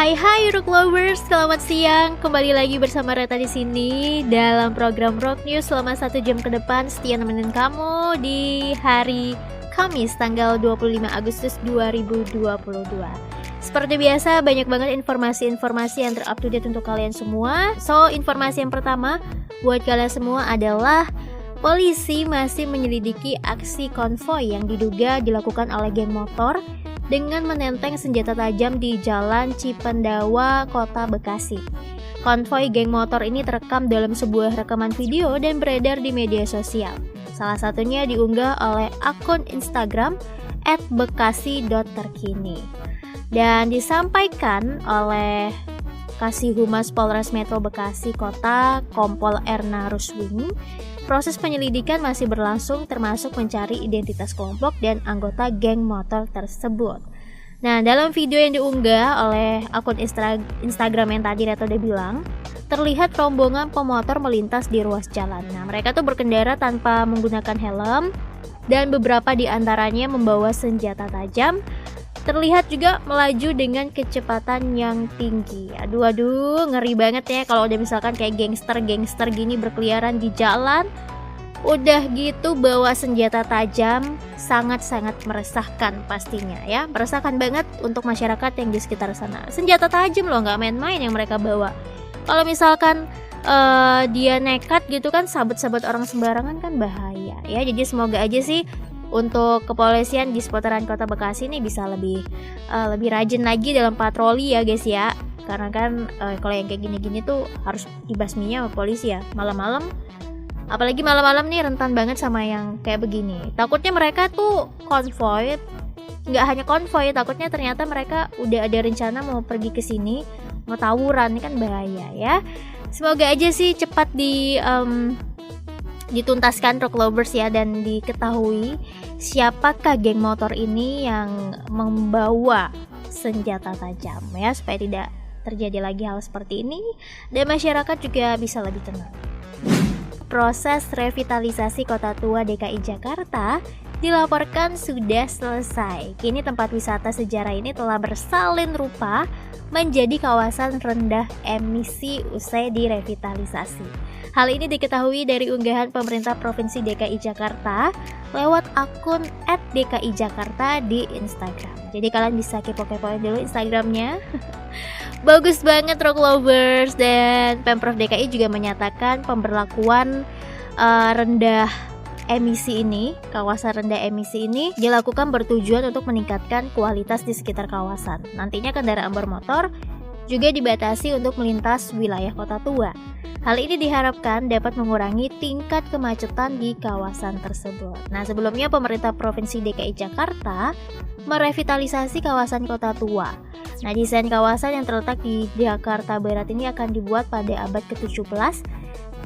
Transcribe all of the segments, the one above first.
Hai Rock Lovers, selamat siang. Kembali lagi bersama Reta di sini dalam program Rock News selama 1 jam ke depan, setia nemenin kamu di hari Kamis tanggal 25 Agustus 2022. Seperti biasa, banyak banget informasi-informasi yang ter-up-to-date untuk kalian semua. So, informasi yang pertama buat kalian semua adalah polisi masih menyelidiki aksi konvoi yang diduga dilakukan oleh geng motor dengan menenteng senjata tajam di Jalan Cipendawa, Kota Bekasi. Konvoi geng motor ini terekam dalam sebuah rekaman video dan beredar di media sosial. Salah satunya diunggah oleh akun Instagram @bekasi.terkini. Dan disampaikan oleh Kasih-Humas Polres Metro Bekasi Kota, Kompol Erna Ruswing. Proses penyelidikan masih berlangsung termasuk mencari identitas kelompok dan anggota geng motor tersebut. Nah, dalam video yang diunggah oleh akun Instagram yang tadi Reto udah bilang, terlihat rombongan pemotor melintas di ruas jalan. Nah, mereka tuh berkendara tanpa menggunakan helm dan beberapa di antaranya membawa senjata tajam. Terlihat juga melaju dengan kecepatan yang tinggi. Aduh, ngeri banget ya kalau udah misalkan kayak gangster gini berkeliaran di jalan. Udah gitu bawa senjata tajam, sangat-sangat meresahkan pastinya ya. Meresahkan banget untuk masyarakat yang di sekitar sana. Senjata tajam loh, nggak main-main yang mereka bawa. Kalau misalkan dia nekat gitu kan, sabet-sabet orang sembarangan kan bahaya ya. Jadi semoga aja sih untuk kepolisian di seputaran Kota Bekasi ini bisa lebih rajin lagi dalam patroli ya guys ya. Karena kan kalau yang kayak gini-gini tuh harus dibasminya sama polisi ya. Malam-malam, apalagi malam-malam nih rentan banget sama yang kayak begini. Takutnya mereka tuh konvoy, nggak hanya konvoy, takutnya ternyata mereka udah ada rencana mau pergi ke sini, mau tawuran, ini kan bahaya ya. Semoga aja sih cepat dituntaskan Rock Lovers ya, dan diketahui siapakah geng motor ini yang membawa senjata tajam ya, supaya tidak terjadi lagi hal seperti ini dan masyarakat juga bisa lebih tenang. Proses revitalisasi Kota Tua DKI Jakarta dilaporkan sudah selesai. Kini tempat wisata sejarah ini telah bersalin rupa menjadi kawasan rendah emisi usai direvitalisasi. Hal ini diketahui dari unggahan pemerintah Provinsi DKI Jakarta lewat akun @dki-jakarta di Instagram. Jadi kalian bisa kepo-kepoin dulu Instagramnya. Bagus banget Rock Lovers. Dan Pemprov DKI juga menyatakan pemberlakuan rendah emisi ini, kawasan rendah emisi ini dilakukan bertujuan untuk meningkatkan kualitas di sekitar kawasan. Nantinya kendaraan bermotor juga dibatasi untuk melintas wilayah Kota Tua. Hal ini diharapkan dapat mengurangi tingkat kemacetan di kawasan tersebut. Nah, sebelumnya pemerintah Provinsi DKI Jakarta merevitalisasi kawasan Kota Tua. Nah, desain kawasan yang terletak di Jakarta Barat ini akan dibuat pada abad ke-17,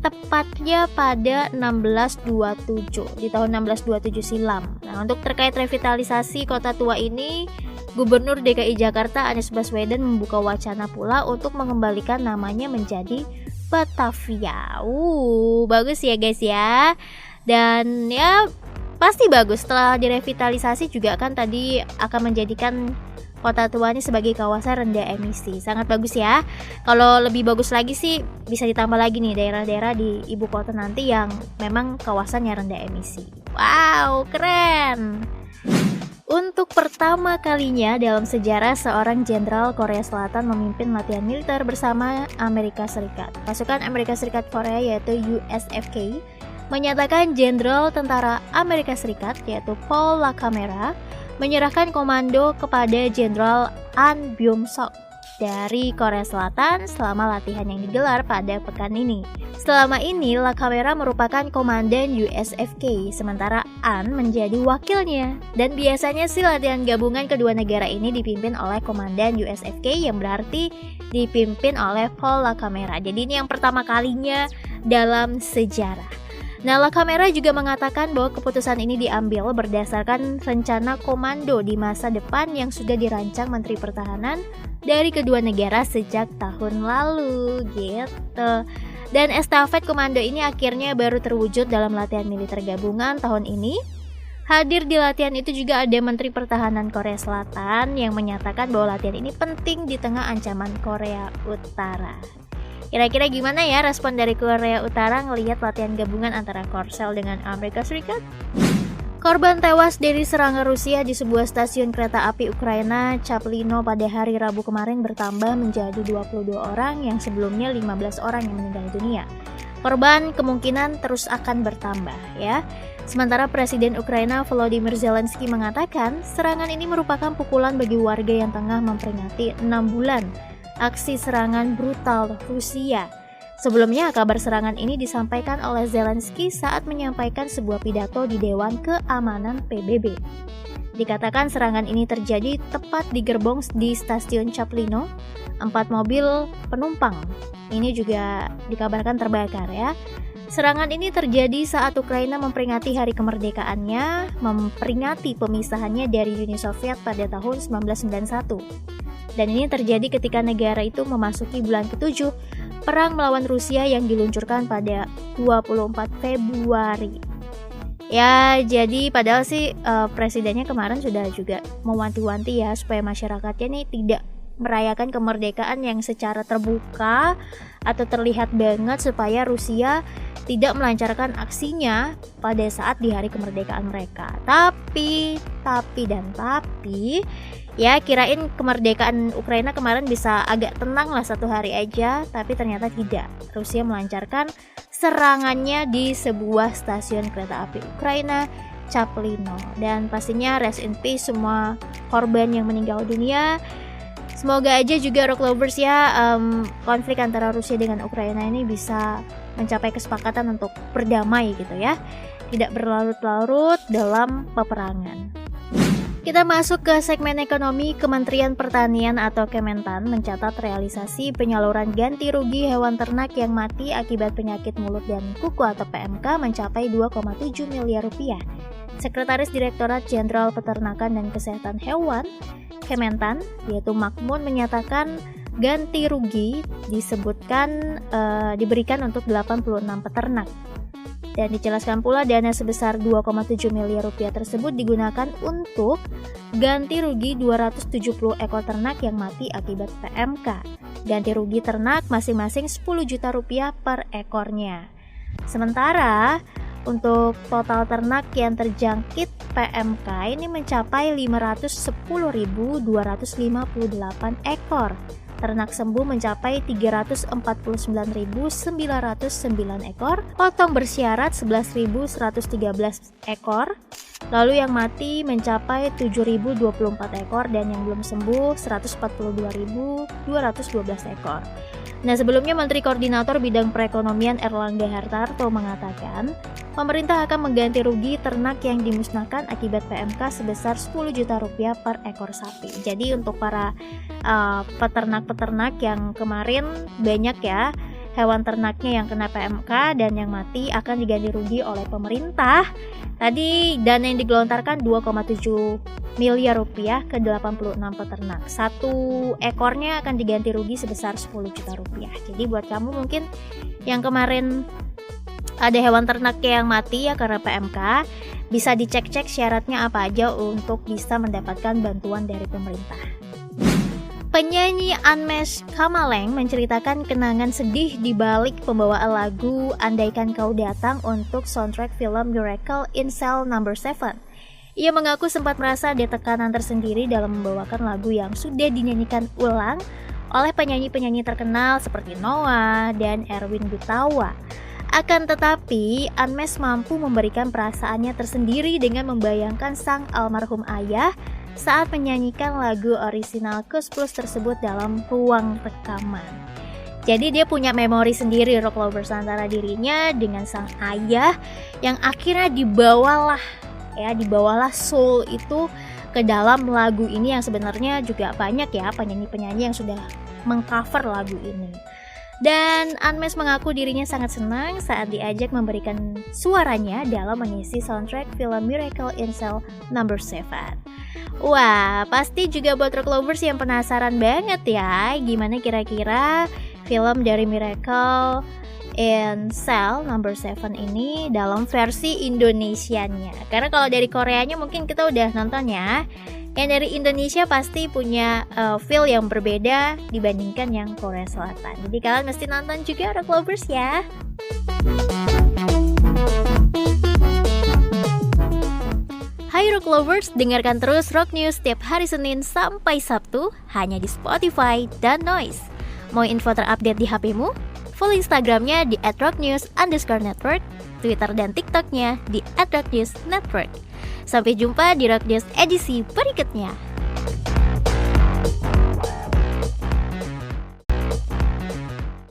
tepatnya pada 1627, di tahun 1627 silam. Nah, untuk terkait revitalisasi Kota Tua ini, Gubernur DKI Jakarta Anies Baswedan membuka wacana pula untuk mengembalikan namanya menjadi Batavia. Bagus ya guys ya. Dan ya pasti bagus setelah direvitalisasi juga kan tadi akan menjadikan Kota Tua ini sebagai kawasan rendah emisi. Sangat bagus ya. Kalau lebih bagus lagi sih bisa ditambah lagi nih daerah-daerah di ibu kota nanti yang memang kawasannya rendah emisi. Wow, keren. Untuk pertama kalinya dalam sejarah seorang jenderal Korea Selatan memimpin latihan militer bersama Amerika Serikat. Pasukan Amerika Serikat Korea yaitu USFK menyatakan jenderal tentara Amerika Serikat yaitu Paul LaCamera menyerahkan komando kepada Jenderal An Byung-sok dari Korea Selatan selama latihan yang digelar pada pekan ini. Selama ini, LaCamera merupakan komandan USFK, sementara An menjadi wakilnya. Dan biasanya sih latihan gabungan kedua negara ini dipimpin oleh komandan USFK yang berarti dipimpin oleh Paul LaCamera. Jadi ini yang pertama kalinya dalam sejarah. Nah, LaCamera juga mengatakan bahwa keputusan ini diambil berdasarkan rencana komando di masa depan yang sudah dirancang Menteri Pertahanan dari kedua negara sejak tahun lalu gitu. Dan estafet komando ini akhirnya baru terwujud dalam latihan militer gabungan tahun ini. Hadir di latihan itu juga ada Menteri Pertahanan Korea Selatan yang menyatakan bahwa latihan ini penting di tengah ancaman Korea Utara. Kira-kira gimana ya respon dari Korea Utara ngelihat latihan gabungan antara Korsel dengan Amerika Serikat? Korban tewas dari serangan Rusia di sebuah stasiun kereta api Ukraina, Chaplino, pada hari Rabu kemarin bertambah menjadi 22 orang yang sebelumnya 15 orang yang meninggal dunia. Korban kemungkinan terus akan bertambah ya. Sementara Presiden Ukraina Volodymyr Zelensky mengatakan serangan ini merupakan pukulan bagi warga yang tengah memperingati 6 bulan aksi serangan brutal Rusia. Sebelumnya kabar serangan ini disampaikan oleh Zelensky saat menyampaikan sebuah pidato di Dewan Keamanan PBB. Dikatakan serangan ini terjadi tepat di gerbong di stasiun Chaplino. 4 mobil penumpang ini juga dikabarkan terbakar ya. Serangan ini terjadi saat Ukraina memperingati hari kemerdekaannya, memperingati pemisahannya dari Uni Soviet pada tahun 1991. Dan ini terjadi ketika negara itu memasuki bulan ke-7 perang melawan Rusia yang diluncurkan pada 24 Februari. Ya, jadi padahal sih presidennya kemarin sudah juga mewanti-wanti ya supaya masyarakatnya nih tidak merayakan kemerdekaan yang secara terbuka atau terlihat banget supaya Rusia tidak melancarkan aksinya pada saat di hari kemerdekaan mereka. Tapi ya kirain kemerdekaan Ukraina kemarin bisa agak tenang lah satu hari aja, tapi ternyata tidak. Rusia melancarkan serangannya di sebuah stasiun kereta api Ukraina, Chaplino. Dan pastinya rest in peace semua korban yang meninggal dunia. Semoga aja juga Rock Lovers ya konflik antara Rusia dengan Ukraina ini bisa mencapai kesepakatan untuk berdamai gitu ya. Tidak berlarut-larut dalam peperangan. Kita masuk ke segmen ekonomi. Kementerian Pertanian atau Kementan mencatat realisasi penyaluran ganti rugi hewan ternak yang mati akibat penyakit mulut dan kuku atau PMK mencapai 2,7 miliar rupiah. Sekretaris Direktorat Jenderal Peternakan dan Kesehatan Hewan Kementan, yaitu Makmun, menyatakan ganti rugi diberikan untuk 86 peternak. Dan dijelaskan pula dana sebesar 2,7 miliar rupiah tersebut digunakan untuk ganti rugi 270 ekor ternak yang mati akibat PMK. Ganti rugi ternak masing-masing 10 juta rupiah per ekornya. Sementara untuk total ternak yang terjangkit PMK ini mencapai 510.258 ekor. Ternak sembuh mencapai 349.909 ekor, potong bersyarat 11.113 ekor, lalu yang mati mencapai 7.024 ekor dan yang belum sembuh 142.212 ekor. Nah, sebelumnya Menteri Koordinator Bidang Perekonomian Erlangga Hartarto mengatakan, pemerintah akan mengganti rugi ternak yang dimusnahkan akibat PMK sebesar 10 juta rupiah per ekor sapi. Jadi untuk para peternak-peternak yang kemarin banyak ya hewan ternaknya yang kena PMK dan yang mati akan diganti rugi oleh pemerintah. Tadi dana yang digelontarkan 2,7 miliar rupiah ke 86 peternak. Satu ekornya akan diganti rugi sebesar 10 juta rupiah. Jadi buat kamu mungkin yang kemarin ada hewan ternak yang mati ya karena PMK, bisa dicek-cek syaratnya apa aja untuk bisa mendapatkan bantuan dari pemerintah. Penyanyi Unmesh Kamaleng menceritakan kenangan sedih di balik pembawaan lagu Andaikan Kau Datang untuk soundtrack film Miracle in Cell No. 7. Ia mengaku sempat merasa ada tekanan tersendiri dalam membawakan lagu yang sudah dinyanyikan ulang oleh penyanyi-penyanyi terkenal seperti Noah dan Erwin Gutawa. Akan tetapi, Unmesh mampu memberikan perasaannya tersendiri dengan membayangkan sang almarhum ayah saat menyanyikan lagu orisinal Kus Plus tersebut dalam ruang rekaman. Jadi dia punya memori sendiri Rock Lovers antara dirinya dengan sang ayah yang akhirnya dibawalah soul itu ke dalam lagu ini yang sebenarnya juga banyak ya penyanyi-penyanyi yang sudah mengcover lagu ini. Dan Unmesh mengaku dirinya sangat senang saat diajak memberikan suaranya dalam mengisi soundtrack film Miracle in Cell No. 7. Wah, pasti juga buat Rock Lovers yang penasaran banget ya, gimana kira-kira film dari Miracle in Cell Number 7 ini dalam versi Indonesianya. Karena kalau dari Koreanya mungkin kita udah nonton ya. Yang dari Indonesia pasti punya feel yang berbeda dibandingkan yang Korea Selatan. Jadi kalian mesti nonton juga Rock Lovers ya. Hai Rock Lovers, dengarkan terus Rock News setiap hari Senin sampai Sabtu hanya di Spotify dan Noise. Mau info terupdate di HP-mu? Follow Instagramnya di @rocknews_network, Twitter dan TikToknya di @rocknewsnetwork. Sampai jumpa di Rock News edisi berikutnya.